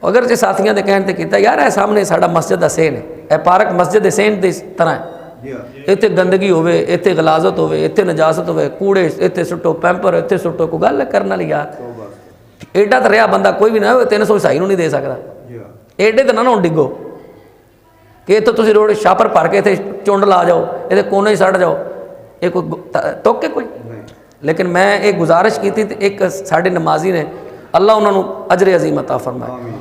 S1: اگرچہ ساتھیاں دے کہنے تے کیتا یار اے سامنے ساڈا مسجد دا سین ہے، اے پارک مسجد دے سین دی طرح ہے، اتنے گندگی ہوئے، اتنے غلاظت ہوئے، اتنے نجاست ہوئے، کوڑے اتنے سٹو، پیمپر اتنے سٹو، کو گل کرنا لی یار ایڈا تو رہا بندہ کوئی بھی نہ 300 عیسائی نہیں دے سکتا. ایڈے تو نہ ڈگو کہ اتوں تھی روڈ شاپر بھر کے اتنے چونڈ لا جاؤ, یہ کونے ہی سڑ جاؤ, یہ کوئی ٹوکے کوئی. لیکن میں ایک گزارش کی تھی, ایک ساڈے نمازی نے, اللہ انہوں نے اجر عظیم عطا فرمائے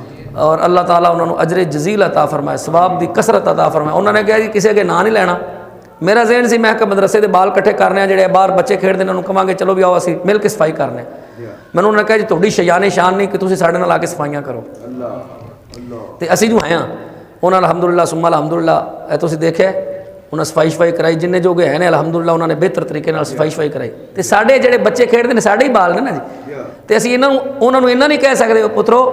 S1: اور اللہ تعالیٰ انہوں نے اجر جزیل عطا فرمائے, ثواب دی کثرت عطا فرمائے. انہوں نے کہا جی کسی اگے نا نہیں لینا. میرا ذہن سی میں کہ مدرسے دے بال کٹھے کرنے ہیں جڑے باہر بچے کھیڈتے ہیں, انہوں نے کہاں گے چلو بھی آؤ اسی مل کے صفائی کرنے. میں انہوں نے کہا جی تھوڑی شیان شان نہیں کہ تسی ساڈے نال آ کے صفائیاں کرو, تے اسی جو ہیں انہوں نے الحمدللہ سما الحمدللہ تسی دیکھیا انہیں صفائی شفائی کرائی, جن جو گئے ہیں الحمدللہ انہوں نے بہتر طریقے نال صفائی شفائی کرائی. تے ساڈے جڑے بچے کھیڈتے ہیں ساڈے ہی بال نے نا جی, تے اسی انہوں نے انہاں نہیں کہہ سکتے پترو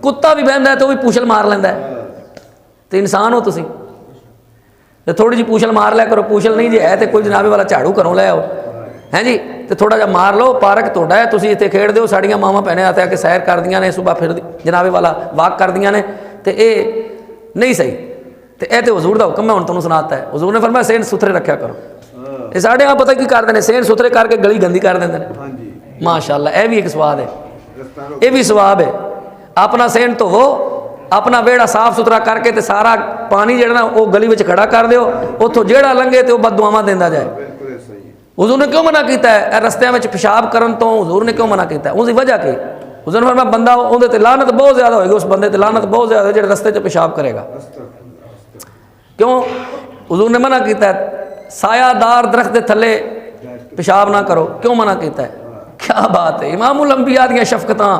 S1: کتا بھی بہندا ہے تو بھی پوچھل مار لیندا ہے, تے انسان ہو تسی تے تھوڑی جی پوچھل مار لیا کرو. پوچھل نہیں جی ہے تے کوئی جناب والا جھاڑو گھروں لے آؤ ہیں جی, تے تھوڑا جا مار لو. پارک تھوڑا ہے تسی اتنے کھیڈ دیو, ساڑیاں ماواں بہنیں آتے آ کے سیر کر دیاں نے, صبح پھر جناب والا واک کر دیاں نے, تے اے نہیں صحیح. تے اے تے حضور دا حکم ہے, ہن تانوں سناتا ہے. حضور نے فرمایا صحن ستھرے رکھیا کرو. یہ ساڈے ہاں پتہ کی کرتے ہیں, صحن ستھرے کر کے گلی گندی کر دیندے ہیں. ماشاءاللہ اے بھی ایک سواد ہے, یہ بھی ثواب ہے. اپنا صحن دھوو, اپنا ویڑا صاف ستھرا کر کے تے سارا پانی جڑا نا وہ گلی وچ کھڑا کر دیو, اتوں جیڑا لنگے تے وہ بد دعاواں دیندا جائے. حضور نے کیوں منع کیتا ہے رستیاں وچ پیشاب کرن تو؟ حضور نے کیوں منع کیتا ہے؟ اس کی وجہ کی؟ حضور نے فرمایا بندہ اون تے لعنت بہت زیادہ ہوئے گی, اس بندے تے لعنت بہت زیادہ ہے جڑا رستے چ پیشاب کرے گا. کیوں حضور نے منع کیتا ہے سایہ دار درخت دے تھلے پیشاب نہ کرو؟ کیوں منع کیتا ہے؟ کیا بات ہے, امام الانبیاء دیاں شفقتاں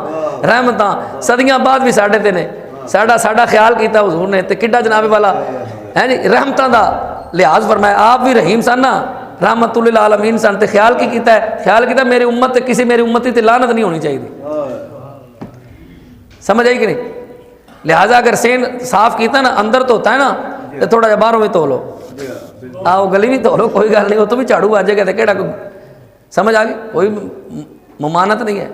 S1: رحمتاں صدیاں بعد بھی ساڈے تے نے, ساڈا خیال کیتا حضور نے, تے کڈا جناب والا ہے جی رحمتاں دا لحاظ فرمایا. آپ بھی رحیم سن نا, رحمت للعالمین سن, تے خیال کی کیتا ہے؟ خیال کیتا میری امت تے کسی میری امتی تے لعنت نہیں ہونی چاہیے. سمجھ آئی کہ نہیں؟ لہٰذا اگر سین صاف کیتا نا, اندر تو ہوتا ہے نا, تے تھوڑا جا باہروں بھی دھو لو, آؤ گلی بھی دھو لو, کوئی گل نہیں, وہ تو بھی جھاڑو آ جائے گا. کہڑا کوئی سمجھ آ گئی؟ کوئی ممانت نہیں ہے.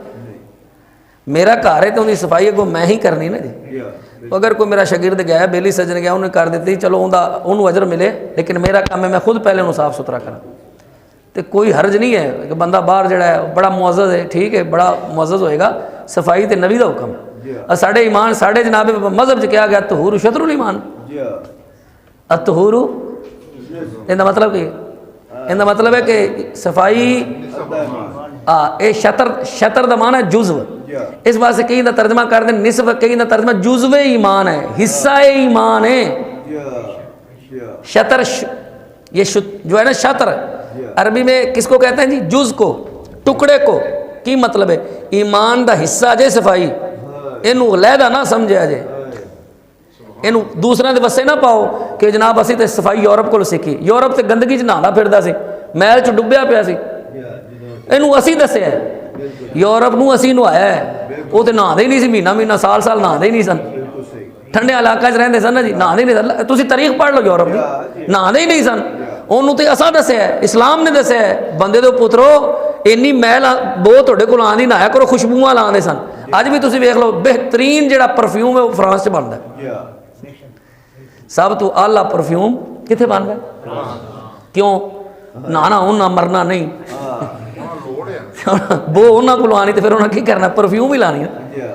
S1: میرا گھر ہے تو ان کی صفائی اگوں میں ہی کرنی نا جی. اگر کوئی میرا شاگرد گیا, بیلی سجن گیا, انہیں کر دیتی, چلو انہوں اجر ملے, لیکن میرا کام ہے میں خود پہلے انہوں صاف ستھرا کرا. تو کوئی حرج نہیں ہے کہ بندہ باہر جڑا ہے بڑا معزز ہے, ٹھیک ہے بڑا معزز ہوئے گا, صفائی تے نبی دا حکم. ساڈے ایمان ساڈے جناب مذہب چ کیا گیا طہور شطر الایمان. الطہور ان کا مطلب کہ ان کا مطلب ہے کہ صفائی اے شطر دا معنی ہے جزو. اس واسطے کئی دا ترجمہ کر دیں نصف, کئی دا ترجمہ جزو ایمان ہے, حصہ ایمان ہے. شطر یہ جو ہے نا شطر عربی میں کس کو کہتے ہیں جی؟ جز کو, ٹکڑے کو. کی مطلب ہے ایمان دا حصہ جے صفائی, اینو علیحدہ نہ سمجھا جے, اینو دوسرے دے وسے نہ پاؤ کہ جناب اسی تے صفائی یورپ کو سیکھی. یورپ تے گندگی چ نہانا پھردا سی, محل چ ڈبیا پیا سی, اینو اسی دسیا ہے. یورپ نو اسی نہایا ہے, وہ تے نہاندے ہی نہیں سی, مہینہ سال نہاندے ہی نہیں سن. ٹھنڈے علاقے چ رہندے سن نا جی, نہاندے ہی نہیں سن. تسی تاریخ پڑھ لو یورپ دی, نہاندے ہی نہیں سن. انہوں تے اساں دسیا ہے, اسلام نے دسیا ہے بندے دے پترو اینی محل بہت تھوڑے کول آندی نہایا کرو, خوشبوواں لاندے سن. اج بھی تسی ویکھ لو بہترین جڑا پرفیوم ہے وہ فرانس چ بندا ہے. سب تو اعلیٰ پرفیوم کتنے بنتا ہے؟ کیوں؟ نہانا ہونا مرنا نہیں, وہ انہوں کو لانی تو پھر انہوں نے کی کرنا, پرفیوم ہی لانی ہے.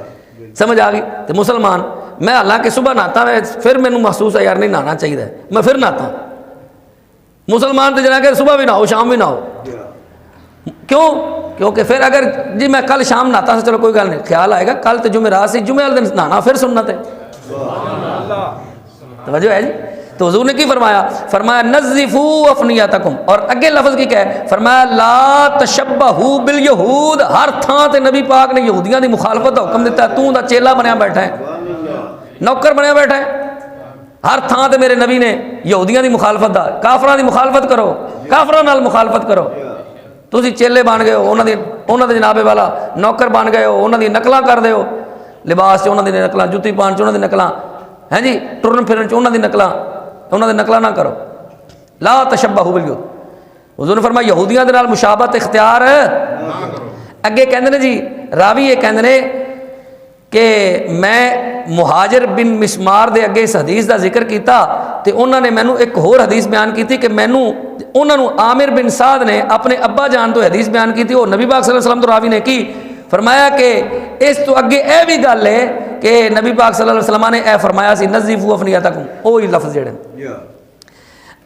S1: سمجھ آ گئی؟ تو مسلمان میں حالانکہ صبح نہاتا ہے, پھر مینو محسوس ہے یار نہیں نہانا چاہیے, میں پھر نہاتا. مسلمان تو جنا کہ صبح بھی نہاؤ شام بھی نہاؤ. کیوں؟ کیونکہ پھر اگر جی میں کل شام نہاتا سے چلو کوئی گل نہیں, خیال آئے گا کل تو جمعرات سے, جمعے والے دن نہانا پھر سنت ہے. توجہ ہے جی؟ تو حضور نے کی فرمایا؟ فرمایا نظفوا افنیاتکم, اور اگے لفظ کی کہا ہے, فرمایا لا تشبہوا بالیہود. ہر تھان تے نبی پاک نے یہودیاں دی مخالفت کا حکم دیتا ہے. تو دا چیلا بنیا بیٹھا ہے, نوکر بنیا بیٹھا ہے. ہر تھان تے میرے نبی نے یہودیاں دی مخالفت دا, کافراں دی مخالفت کرو, کافراں نال مخالفت کرو. تسی چیلے بن گئے ہو, انہاں دے جناب والا نوکر بن گئے ہو, انہاں دی نقلاں کر دے ہو, لباس چ انہاں دی نقلاں, جُتی پان چ انہاں دی نقلاں, ہیں جی ٹرن پھرن چ انہاں دی نقلاں نہ کرو. لا تشبہوا بالیہود. حضور نے فرمایا یہودیاں دے نال مشابہت اختیار اگے کہندے نے جی راوی یہ کہندے نے کہ میں مہاجر بن مسمار دے اگے اس حدیث دا ذکر کیتا, تے انہوں نے مینوں ایک ہور حدیث بیان کی تھی کہ مینوں انہوں عامر بن سعد نے اپنے ابا جان تو حدیث بیان کی تھی, وہ نبی پاک صلی اللہ علیہ وسلم تو راوی نے کی. فرمایا کہ اس تو اگے اے بھی گل ہے کہ نبی پاک صلی اللہ علیہ وسلم نے اے فرمایا سی نظیفو افنیتکم، وہی لفظ جڑے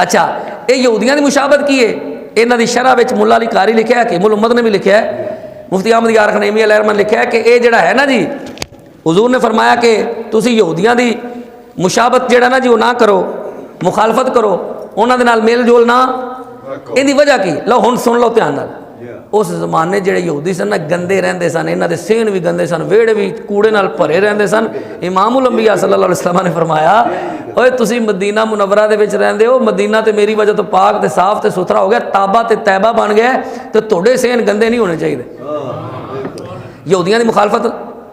S1: اچھا یہ یہودیاں دی مشابہت کی ہے انہاں دی شرح وچ مولا علی قاری لکھیا ہے کہ مول امت نے بھی لکھیا ہے، مفتی احمد یار خنیمی علیہ رحمۃ لکھیا ہے کہ اے جڑا ہے نا جی حضور نے فرمایا کہ تسی یہودیاں دی مشابہت جڑا نا جی وہ نہ کرو، مخالفت کرو، انہاں دے نال میل جول نہ، ان دی وجہ کی لو ہن سن لو دھیان نال۔ اس زمانے جڑے یہودی سن نا گندے رہندے سن، انہاں دے سین بھی گندے سن، ویڑے بھی کوڑے نال بھرے رہندے سن۔ امام الانبیاء صلی اللہ علیہ وسلم نے فرمایا اوے تسی مدینہ منورہ دے وچ رہندے ہو، مدینہ تے میری وجہ تو پاک تے صاف تے ستھرا ہو گیا، تابہ تے طیبہ بن گیا تے تہاڈے سین گندے نہیں ہونے چاہیے۔ یہودیاں دی مخالفت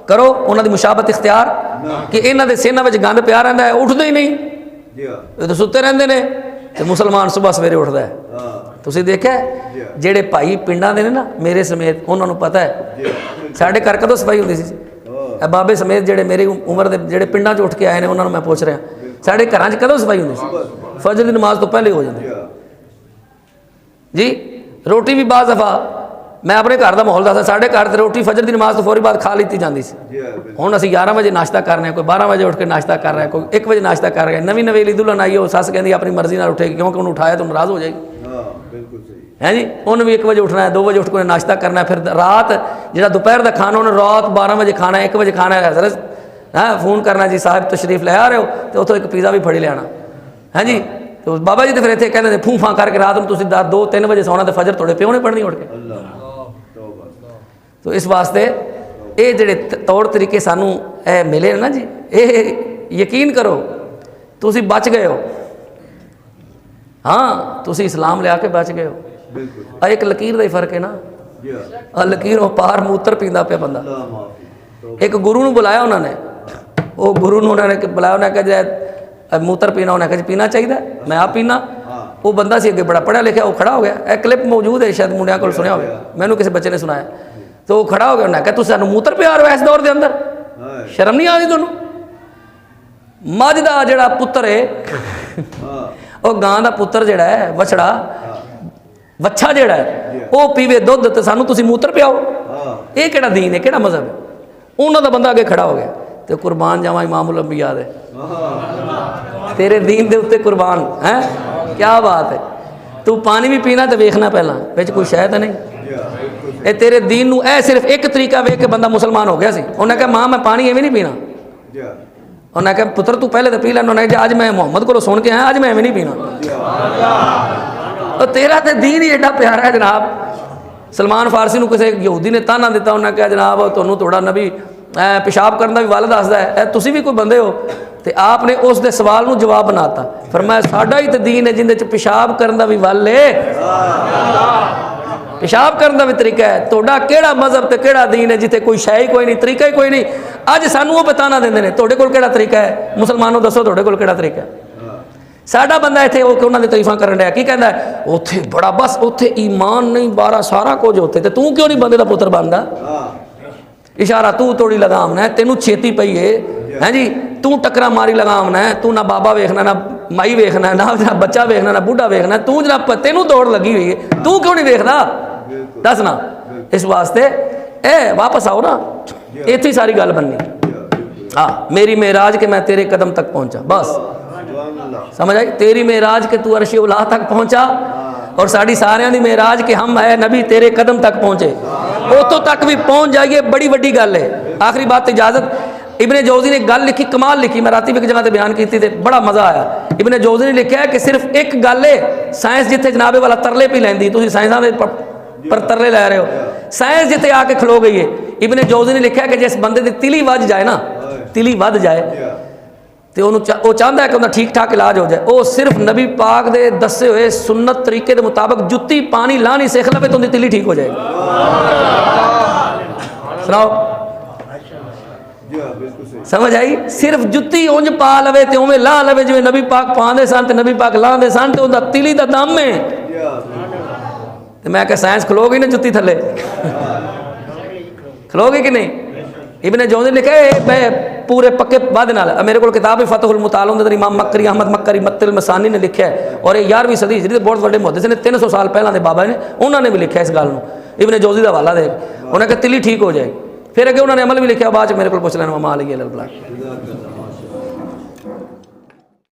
S1: کرو، انہاں دی مشابہت اختیار کہ انہاں دے سیناں وچ گند پیا رہندا ہے، اٹھدے ہی نہیں، یہ تو ستے رہندے نے تے مسلمان صبح سویرے اٹھدا ہے۔ تسی دیکھا جڑے بھائی پنڈاں دے نے نا میرے سمیت انہاں نوں پتہ ہے ساڈے گھر کدوں صفائی ہوندی سی، اے بابے سمیت جڑے میری عمر دے جڑے پنڈاں چ اٹھ کے آئے نے انہاں نوں میں پوچھ رہا ساڈے گھراں چ کدوں صفائی ہوندی سی؟ فجر دی نماز تو پہلے ہو جاندی جی۔ روٹی بھی بعض دفعہ میں اپنے گھر دا ماحول دسدا، ساڈے گھر تے روٹی فجر دی نماز تو فوری بعد کھا لیتی جاندی سی۔ ہن اسی 11 بجے ناشتہ کر رہے ہیں، کوئی 12 بجے اٹھ کے ناشتہ کر رہا ہے، کوئی 1 بجے ناشتہ کر رہا ہے۔ نویں علی دلہن آئی ہے، وہ سس کہندی اپنی مرضی نال اٹھے گی کیونکہ انہوں اٹھایا تو ناراض ہو جائے گی، ہے جی۔ انہوں بھی 1 بجے اٹھنا ہے، 2 بجے اٹھ کے ناشتہ کرنا ہے، پھر رات جہاں دوپہر کا کھانا انہیں رات 12 بجے کھانا ہے، 1 بجے کھانا ہے، حضرت فون کرنا جی صاحب تشریف لے آ رہے ہو تو اتوں ایک پیزا بھی پھڑی لے آنا، ہے جی۔ تو بابا جی تو پھر اتنے کہتے ہیں پھوں پھاں کر کے رات میں تھی 2-3 بجے سونا تو فجر تھوڑے پیو نہیں پڑھنی اٹھ کے۔ تو اس واسطے یہ جڑے طور طریقے سانوں اے ملے نا جی، یہ یقین کرو تسی بچ گئے ہو، ہاں تسی اسلام لیا کے بچ گئے ہو۔ ایک لکیر دا ہی فرق ہے نا، لکیر وہ پار موتر پیندا پیا بندہ۔ ایک گرو نو بلایا انہوں نے، وہ گرو نو انہوں نے بلایا، انہوں نے کہا موتر پینا، انہوں نے کہا پینا چاہیے، میں آپ پینا۔ وہ بندہ سی اگے بڑا پڑھا لکھا، وہ کھڑا ہو گیا، ایک کلپ موجود ہے شاید منڈیاں کو سنیا ہوگا، میں نے کسی بچے نے سنایا، تو وہ کھڑا ہو گیا، انہوں نے کہا تو سانو موتر پیا رہے ہو اس دور دے اندر، شرم نہیں آتی تمہیں؟ مجھ دا جڑا پتر ہے وہ گاں دا پتر جڑا ہے وچھڑا وچھا جڑا ہے وہ پیوے دودھ تے سانو تسی موتر پیاؤ، یہ کہڑا دین ہے، کہڑا مذہب ہے؟ انہوں دا بندہ اگے کھڑا ہو گیا، تے قربان جاواں امام الانبیاء دے تیرے دین دے اتے قربان ہیں، کیا بات ہے۔ تو پانی بھی پینا تے ویکھنا پہلا وچ کوئی شے تے نہیں، اے تیرے دین نو اے صرف ایک طریقہ ویکھ کے بندہ مسلمان ہو گیا سی۔ انہوں نے کہا ماں میں پانی ایویں نہیں پینا، انہوں نے کہا پتر تو پہلے تو پی لینا، انہوں نے کہا آج میں محمد کو سن کے آیا، آج میں ایویں نہیں پینا۔ تو تیرا تے دین ہی ایڈا پیارا ہے جناب۔ سلمان فارسی نو کسی یہودی نے تانا دیتا، انہوں نے کہا جناب تمہیں تھوڑا نبی پیشاب کرنا بھی والد دسدا ہے، تسی بھی کوئی بندے ہو؟ تے آپ نے اس دے سوال نو جواب بناتا، فرمایا ساڈا ہی تے دین ہے جندے چ پیشاب کرن دا بھی ول ہے، پیشاب کرن دا بھی طریقہ ہے۔ تہاڈا کیڑا مذہب تے کیڑا دین ہے جتے کوئی شے ہی کوئی نہیں، طریقہ ہی کوئی نہیں؟ اج سانوں وہ بتانا دیندے نے تہاڈے کول کیڑا طریقہ ہے، مسلمانوں دسو تہاڈے کول کیڑا طریقہ ہے؟ ساڈا بندہ اتنے وہ انہوں نے تعریفاں کرن ڈیا، کی کہندا ہے اوتھے بڑا بس اوتھے ایمان نہیں بارہ سارا کچھ اوتھے، تے تو کیوں نہیں بندے دا پتر بندا؟ اشارہ تو توڑی لگامنا ہے، تینوں چھیتی پئی ہے جی، تو ٹکرا ماری لگامنا ہے، تو نہ بابا ویکھنا نہ مائی ویکھنا نہ بچہ ویکھنا نہ بوڑھا ویکھنا، تو جناب تینوں دوڑ لگی ہوئی ہے، تو کیوں نہیں ویکھدا؟ دس نا۔ اس واسطے اے واپس آؤ نا، ایتھے ہی ساری گل بننی۔ ہاں میری معراج کہ میں تیرے قدم تک پہنچا، بس سمجھ آئی؟ تیری معراج کہ تو عرش اولا تک پہنچا، اور ساڑی ساریاں دی معراج کہ ہم اے نبی تیرے قدم تک پہنچے، اتوں تک بھی پہنچ جائیے، بڑی بڑی گل ہے۔ آخری بات اجازت، ابن جوزی نے گل لکھی کمال لکھی، میں راتی بھی ایک جگہ تے بیان کی تھی، بڑا مزہ آیا۔ ابن جوزی نے لکھا ہے کہ صرف ایک گل ہے، سائنس جتھے جناب والا ترلے پہ لیندی، تسی سائنساں دے پر ترلے لے رہے ہو، سائنس جتھے آ کے کھلو گئی ہے۔ ابن جوزی نے لکھا ہے کہ جس بندے دی تلی وج جائے نا، تلی ود جائے تو وہ چاہتا ہے کہ انہیں ٹھیک ٹھاک علاج ہو جائے، وہ صرف نبی پاک دے دسے ہوئے سنت طریقے دے مطابق جتی پانی لانی سیکھ لے تو انہیں تلی ٹھیک ہو جائے گی۔ سناؤ سمجھ آئی؟ صرف جتی اونج پا لوے تے اوویں لا لوے جویں نبی پاک پاندے سن تے نبی پاک لاندے سن تے اوندا تلی دا دم ہے۔ تے میں کہ سائنس کھلو گئی نا جتی تھلے، کھلو گئی کہ نہیں؟ ابن جوزی نے لکھا ہے پورے پکے وعدے نال میرے کو کتاب فتح المطالع اندر امام مکری احمد مکری مت المسانی نے لکھا ہے، اور یہ 11ویں صدی ہجری بہت بڑے محدث نے 300 سال پہلے دے بابا نے انہوں نے بھی لکھا اس گل نو، ابن جوزی دا حوالہ دے انہوں نے کہا تلی ٹھیک ہو جائے، پھر اگے انہوں نے عمل بھی لکھا، بعد میرے کو پوچھ لینا ماں علی